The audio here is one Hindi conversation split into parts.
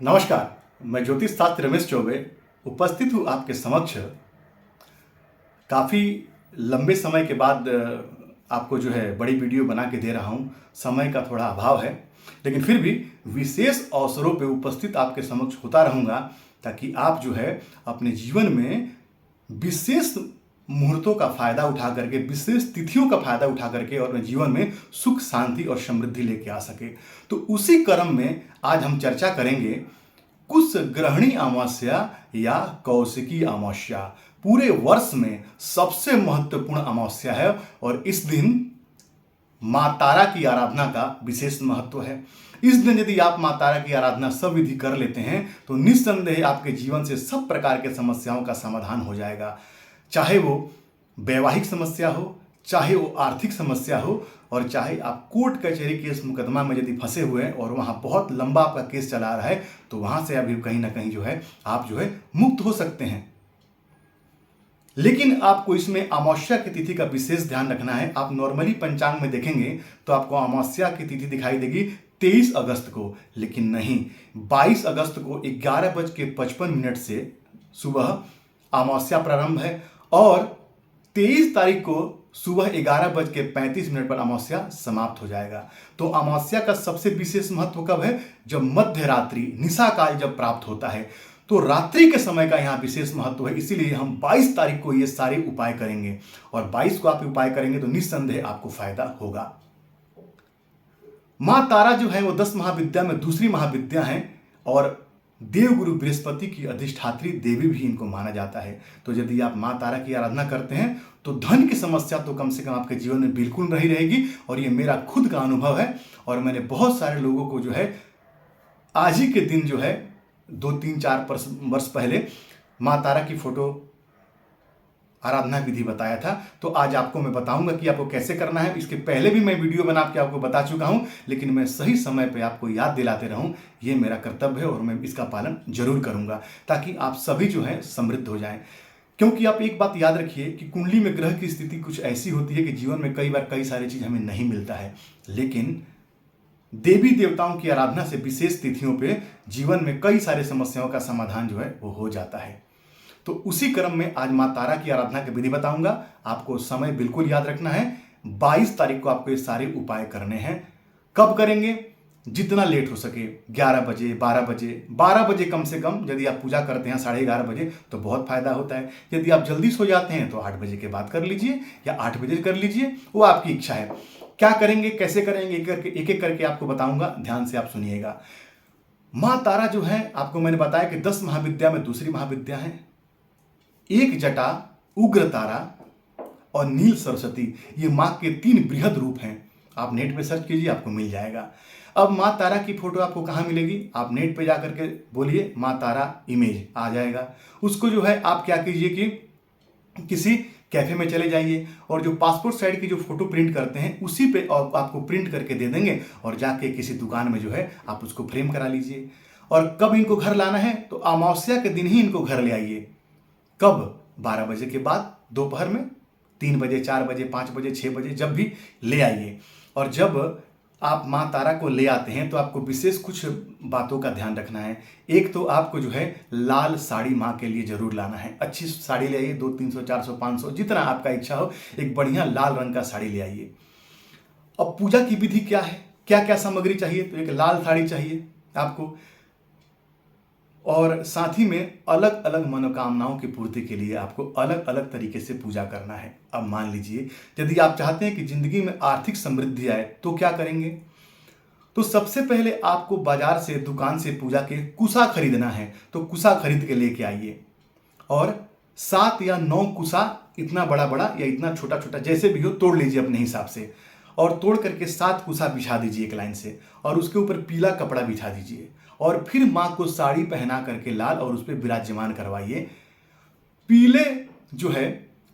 नमस्कार। मैं ज्योतिष शास्त्री रमेश चौबे उपस्थित हूँ आपके समक्ष। काफ़ी लंबे समय के बाद आपको जो है बड़ी वीडियो बना के दे रहा हूँ। समय का थोड़ा अभाव है, लेकिन फिर भी विशेष अवसरों पे उपस्थित आपके समक्ष होता रहूँगा, ताकि आप जो है अपने जीवन में विशेष मुहूर्तों का फायदा उठा करके, विशेष तिथियों का फायदा उठा करके और अपने जीवन में सुख शांति और समृद्धि लेके आ सके। तो उसी क्रम में आज हम चर्चा करेंगे कुश ग्रहणी अमावस्या या कौशिकी अमावस्या। पूरे वर्ष में सबसे महत्वपूर्ण अमावस्या है और इस दिन माँ तारा की आराधना का विशेष महत्व है। इस दिन यदि आप माँ तारा की आराधना सब विधि कर लेते हैं तो निस्संदेह आपके जीवन से सब प्रकार के समस्याओं का समाधान हो जाएगा। चाहे वो वैवाहिक समस्या हो, चाहे वो आर्थिक समस्या हो, और चाहे आप कोर्ट कचहरी केस मुकदमा में यदि फंसे हुए हैं और वहाँ बहुत लंबा आपका केस चला रहा है, तो वहाँ से अभी कहीं ना कहीं जो है आप जो है मुक्त हो सकते हैं। लेकिन आपको इसमें अमावस्या की तिथि का विशेष ध्यान रखना है। आप नॉर्मली पंचांग में देखेंगे तो आपको अमावस्या की तिथि दिखाई देगी 23 अगस्त को, लेकिन नहीं, 22 अगस्त को 11:55 से सुबह अमावस्या प्रारंभ है और 23 तारीख को सुबह 11:35 पर अमावस्या समाप्त हो जाएगा। तो अमावस्या का सबसे विशेष महत्व कब है? जब मध्य रात्रि निशा काल जब प्राप्त होता है, तो रात्रि के समय का यहाँ विशेष महत्व है। इसीलिए हम 22 तारीख को ये सारे उपाय करेंगे और 22 को आप उपाय करेंगे तो निस्संदेह आपको फायदा होगा। माँ तारा जो है वो 10 महाविद्या में दूसरी महाविद्या है और देवगुरु बृहस्पति की अधिष्ठात्री देवी भी इनको माना जाता है। तो यदि आप माँ तारा की आराधना करते हैं तो धन की समस्या तो कम से कम आपके जीवन में बिल्कुल नहीं रहेगी। और ये मेरा खुद का अनुभव है और मैंने बहुत सारे लोगों को जो है आज ही के दिन जो है 2-3-4 वर्ष पहले माँ तारा की फोटो आराधना विधि बताया था। तो आज आपको मैं बताऊंगा कि आपको कैसे करना है। इसके पहले भी मैं वीडियो बना के आपको बता चुका हूं, लेकिन मैं सही समय पे आपको याद दिलाते रहूं, ये मेरा कर्तव्य है और मैं इसका पालन जरूर करूंगा ताकि आप सभी जो है समृद्ध हो जाएं। क्योंकि आप एक बात याद रखिए कि कुंडली में ग्रह की स्थिति कुछ ऐसी होती है कि जीवन में कई बार कई सारी चीज हमें नहीं मिलता है, लेकिन देवी देवताओं की आराधना से विशेष तिथियों पे जीवन में कई सारे समस्याओं का समाधान जो है वो हो जाता है। तो उसी क्रम में आज माँ तारा की आराधना की विधि बताऊंगा। आपको समय बिल्कुल याद रखना है, 22 तारीख को आपको ये सारे उपाय करने हैं। कब करेंगे? जितना लेट हो सके, 11 बजे, 12 बजे, 12 बजे कम से कम यदि आप पूजा करते हैं 11:30 बजे तो बहुत फायदा होता है। यदि आप जल्दी सो जाते हैं तो 8 बजे के बाद कर लीजिए या 8 बजे कर लीजिए, वो आपकी इच्छा है। क्या करेंगे, कैसे करेंगे, एक एक करके आपको बताऊंगा, ध्यान से आप सुनिएगा। माँ तारा जो है आपको मैंने बताया कि 10 महाविद्या में दूसरी महाविद्या है। एक जटा, उग्र तारा और नील सरस्वती, ये माँ के 3 बृहद रूप हैं। आप नेट पे सर्च कीजिए, आपको मिल जाएगा। अब माँ तारा की फोटो आपको कहाँ मिलेगी? आप नेट पे जाकर के बोलिए माँ तारा इमेज, आ जाएगा। उसको जो है आप क्या कीजिए कि किसी कैफे में चले जाइए और जो पासपोर्ट साइज की जो फोटो प्रिंट करते हैं उसी पे आपको प्रिंट करके दे देंगे और जाके किसी दुकान में जो है आप उसको फ्रेम करा लीजिए। और कब इनको घर लाना है? तो अमावस्या के दिन ही इनको घर ले आइए। कब? 12 बजे के बाद, दोपहर में 3 बजे, 4 बजे, 5 बजे, 6 बजे, जब भी ले आइए। और जब आप माँ तारा को ले आते हैं तो आपको विशेष कुछ बातों का ध्यान रखना है। एक तो आपको जो है लाल साड़ी माँ के लिए जरूर लाना है। अच्छी साड़ी ले आइए, 200, 300, 400, 500 जितना आपका इच्छा हो, एक बढ़िया लाल रंग का साड़ी ले आइए। अब पूजा की विधि क्या है, क्या क्या सामग्री चाहिए? तो एक लाल साड़ी चाहिए आपको और साथ ही में अलग अलग मनोकामनाओं की पूर्ति के लिए आपको अलग अलग तरीके से पूजा करना है। अब मान लीजिए यदि आप चाहते हैं कि जिंदगी में आर्थिक समृद्धि आए तो क्या करेंगे? तो सबसे पहले आपको बाजार से, दुकान से पूजा के कुशा खरीदना है। तो कुशा खरीद के लेके आइए और 7 या 9 कुशा, इतना बड़ा बड़ा या इतना छोटा छोटा जैसे भी हो तोड़ लीजिए अपने हिसाब से और तोड़ करके 7 कुशा बिछा दीजिए एक लाइन से और उसके ऊपर पीला कपड़ा बिछा दीजिए और फिर माँ को साड़ी पहना करके लाल और उस पर विराजमान करवाइए पीले जो है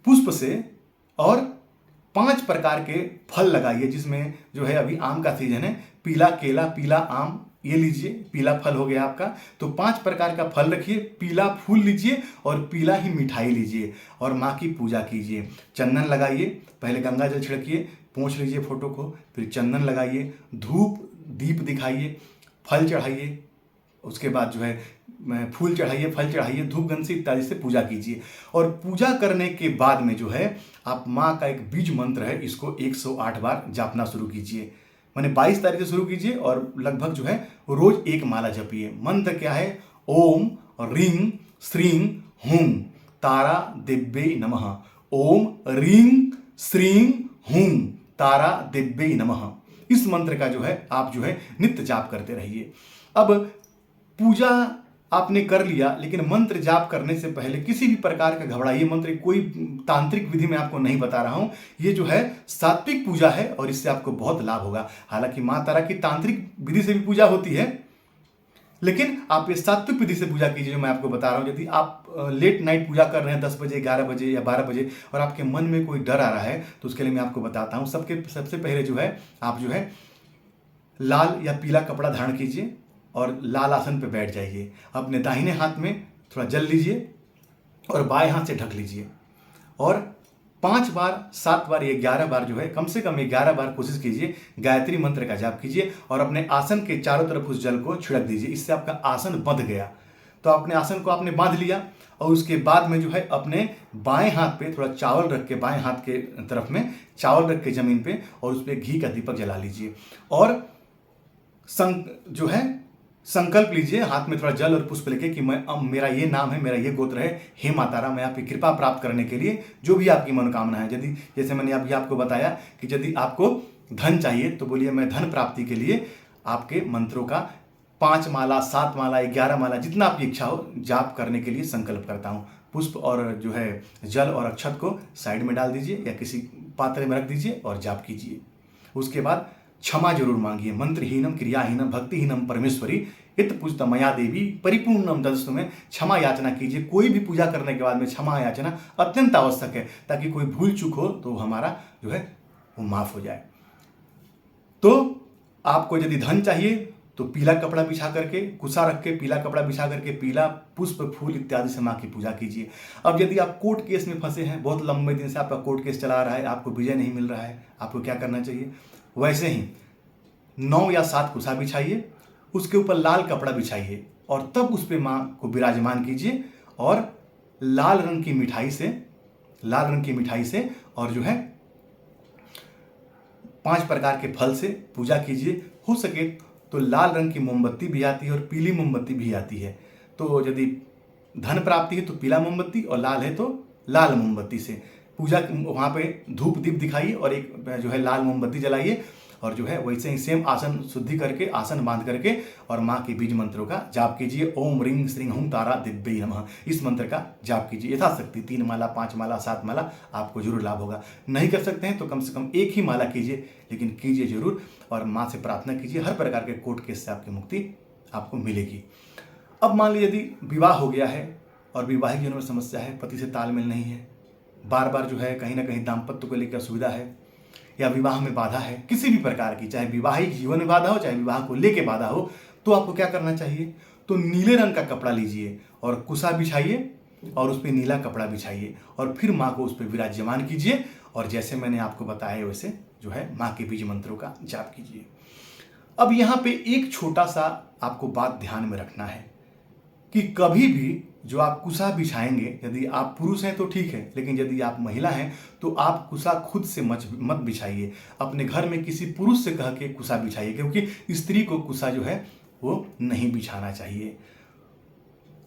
पुष्प से। और 5 प्रकार के फल लगाइए, जिसमें जो है अभी आम का सीजन है, पीला केला, पीला आम, ये लीजिए, पीला फल हो गया आपका। तो 5 प्रकार का फल रखिए, पीला फूल लीजिए और पीला ही मिठाई लीजिए और माँ की पूजा कीजिए। चंदन लगाइए, पहले गंगा जल छिड़किए, पोंछ लीजिए फोटो को, फिर चंदन लगाइए, धूप दीप दिखाइए, फल चढ़ाइए, उसके बाद जो है फूल चढ़ाइए, फल चढ़ाइए, धूप गंसी इत्यादि से पूजा कीजिए। और पूजा करने के बाद में जो है आप माँ का एक बीज मंत्र है, इसको 108 बार जापना शुरू कीजिए। माने 22 तारीख से शुरू कीजिए और लगभग जो है रोज एक माला जपिए। मंत्र क्या है? ओम रीं श्रीं हूं तारा दिव्ये नमः। ओम रीं श्रीं हूं तारा दिव्ये नमः। इस मंत्र का जो है आप जो है नित्य जाप करते रहिए। अब पूजा आपने कर लिया, लेकिन मंत्र जाप करने से पहले किसी भी प्रकार का घबराइए। मंत्र कोई तांत्रिक विधि मैं आपको नहीं बता रहा हूं, ये जो है सात्विक पूजा है और इससे आपको बहुत लाभ होगा। हालांकि मां तारा की तांत्रिक विधि से भी पूजा होती है, लेकिन आप ये सात्विक विधि से पूजा कीजिए जो मैं आपको बता रहा हूं। यदि आप लेट नाइट पूजा कर रहे हैं 10 बजे, 11 बजे या 12 बजे और आपके मन में कोई डर आ रहा है, तो उसके लिए मैं आपको बताता हूं। सबसे पहले जो है आप जो है लाल या पीला कपड़ा धारण कीजिए और लाल आसन पर बैठ जाइए। अपने दाहिने हाथ में थोड़ा जल लीजिए और बाएं हाथ से ढक लीजिए और 5 बार, 7 बार, ये 11 बार जो है, कम से कम 11 बार कोशिश कीजिए गायत्री मंत्र का जाप कीजिए और अपने आसन के चारों तरफ उस जल को छिड़क दीजिए। इससे आपका आसन बंध गया। तो अपने आसन को आपने बांध लिया और उसके बाद में जो है अपने बाएं हाथ पे थोड़ा चावल रख के, बाएं हाथ के तरफ में चावल रख के जमीन पे, और उस पर घी का दीपक जला लीजिए और जो है संकल्प लीजिए, हाथ में थोड़ा जल और पुष्प लेके कि मेरा ये नाम है, मेरा ये गोत्र है, हे माता तारा, मैं आपकी कृपा प्राप्त करने के लिए जो भी आपकी मनोकामना है। यदि जैसे मैंने अभी आपको बताया कि यदि आपको धन चाहिए तो बोलिए मैं धन प्राप्ति के लिए आपके मंत्रों का 5 माला, 7 माला, 11 माला, जितना आपकी इच्छा हो जाप करने के लिए संकल्प करता हूँ। पुष्प और जो है जल और अक्षत को साइड में डाल दीजिए या किसी पात्र में रख दीजिए और जाप कीजिए। उसके बाद क्षमा जरूर मांगिए। मंत्रहीनम क्रियाहीनम भक्तिहीनम परमेश्वरी इत पूजत मया देवी परिपूर्णम ददस्तु में क्षमा याचना कीजिए। कोई भी पूजा करने के बाद में क्षमा याचना अत्यंत आवश्यक है, ताकि कोई भूल चूक हो तो हमारा जो है वो माफ हो जाए। तो आपको यदि धन चाहिए तो पीला कपड़ा बिछा करके, कुसा रख के पीला कपड़ा बिछा करके पीला पुष्प, फूल इत्यादि से माँ की पूजा कीजिए। अब यदि आप कोर्ट केस में फंसे हैं, बहुत लंबे दिन से आपका कोर्ट केस चला रहा है, आपको विजय नहीं मिल रहा है, आपको क्या करना चाहिए? वैसे ही 9 या 7 कुसा बिछाइए, उसके ऊपर लाल कपड़ा बिछाइए और तब उस पर माँ को विराजमान कीजिए और लाल रंग की मिठाई से और जो है 5 प्रकार के फल से पूजा कीजिए। हो सके तो लाल रंग की मोमबत्ती भी आती है और पीली मोमबत्ती भी आती है। तो यदि धन प्राप्ति है तो पीला मोमबत्ती और लाल है तो लाल मोमबत्ती से पूजा, वहाँ पे धूप दीप दिखाइए और एक जो है लाल मोमबत्ती जलाइए और जो है वैसे ही सेम आसन शुद्धि करके, आसन बांध करके और माँ के बीज मंत्रों का जाप कीजिए। ओम रीं श्रीं हूं तारा दिव्ये नमः, इस मंत्र का जाप कीजिए यथाशक्ति। 3 माला, 5 माला, 7 माला, आपको जरूर लाभ होगा। नहीं कर सकते हैं तो कम से कम एक ही माला कीजिए, लेकिन कीजिए जरूर और माँ से प्रार्थना कीजिए। हर प्रकार के कोर्ट केस से आपकी मुक्ति आपको मिलेगी। अब मान लीजिए यदि विवाह हो गया है और वैवाहिक जीवन में समस्या है, पति से तालमेल नहीं है, बार बार जो है कहीं ना कहीं दाम्पत्य को लेकर असुविधा है या विवाह में बाधा है, किसी भी प्रकार की, चाहे विवाहिक जीवन में बाधा हो, चाहे विवाह को लेकर बाधा हो, तो आपको क्या करना चाहिए? तो नीले रंग का कपड़ा लीजिए और कुसा बिछाइए और उस पर नीला कपड़ा बिछाइए और फिर माँ को उस पर विराजमान कीजिए और जैसे मैंने आपको बताया वैसे जो है माँ के बीज मंत्रों का जाप कीजिए। अब यहाँ पे एक छोटा सा आपको बात ध्यान में रखना है कि कभी भी जो आप कुसा बिछाएंगे, यदि आप पुरुष हैं तो ठीक है, लेकिन यदि आप महिला हैं तो आप कुसा खुद से मत बिछाइए। अपने घर में किसी पुरुष से कह के कुसा बिछाइए, क्योंकि स्त्री को कुसा जो है वो नहीं बिछाना चाहिए।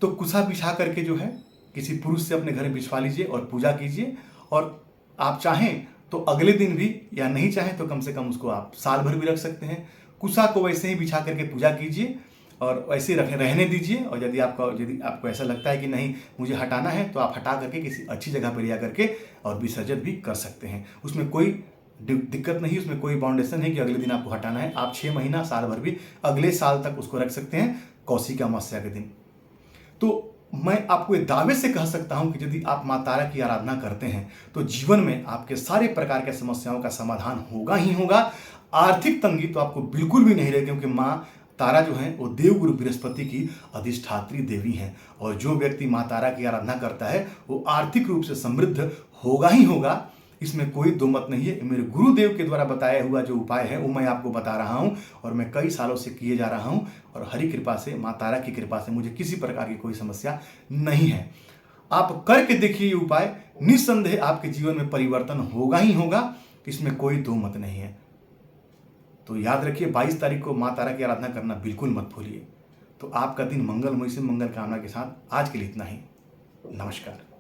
तो कुसा बिछा करके जो है किसी पुरुष से अपने घर में बिछवा लीजिए और पूजा कीजिए। और आप चाहें तो अगले दिन भी, या नहीं चाहें तो कम से कम उसको आप साल भर भी रख सकते हैं। कुसा को वैसे ही बिछा करके पूजा कीजिए और वैसे रहने दीजिए। और यदि आपको ऐसा लगता है कि नहीं मुझे हटाना है, तो आप हटा करके किसी अच्छी जगह पर ले करके और विसर्जन भी कर सकते हैं। उसमें कोई दिक्कत नहीं, उसमें कोई बाउंडेशन है कि अगले दिन आपको हटाना है। आप 6 महीना, साल भर भी, अगले साल तक उसको रख सकते हैं, कौशिकी अमावस्या के दिन। तो मैं आपको एक दावे से कह सकता हूं कि यदि आप माँ तारा की आराधना करते हैं तो जीवन में आपके सारे प्रकार के समस्याओं का समाधान होगा ही होगा। आर्थिक तंगी तो आपको बिल्कुल भी नहीं रहेगी, क्योंकि माँ तारा जो है वो देवगुरु बृहस्पति की अधिष्ठात्री देवी हैं और जो व्यक्ति माँ तारा की आराधना करता है वो आर्थिक रूप से समृद्ध होगा ही होगा। इसमें कोई दो मत नहीं है। मेरे गुरुदेव के द्वारा बताया हुआ जो उपाय है वो मैं आपको बता रहा हूँ और मैं कई सालों से किए जा रहा हूँ और हरि कृपा से, माँ तारा की कृपा से मुझे किसी प्रकार की कोई समस्या नहीं है। आप करके देखिए ये उपाय, निस्संदेह आपके जीवन में परिवर्तन होगा ही होगा, इसमें कोई दो मत नहीं है। तो याद रखिए 22 तारीख को माँ तारा की आराधना करना बिल्कुल मत भूलिए। तो आपका दिन मंगलमय से, मंगल कामना के साथ आज के लिए इतना ही। नमस्कार।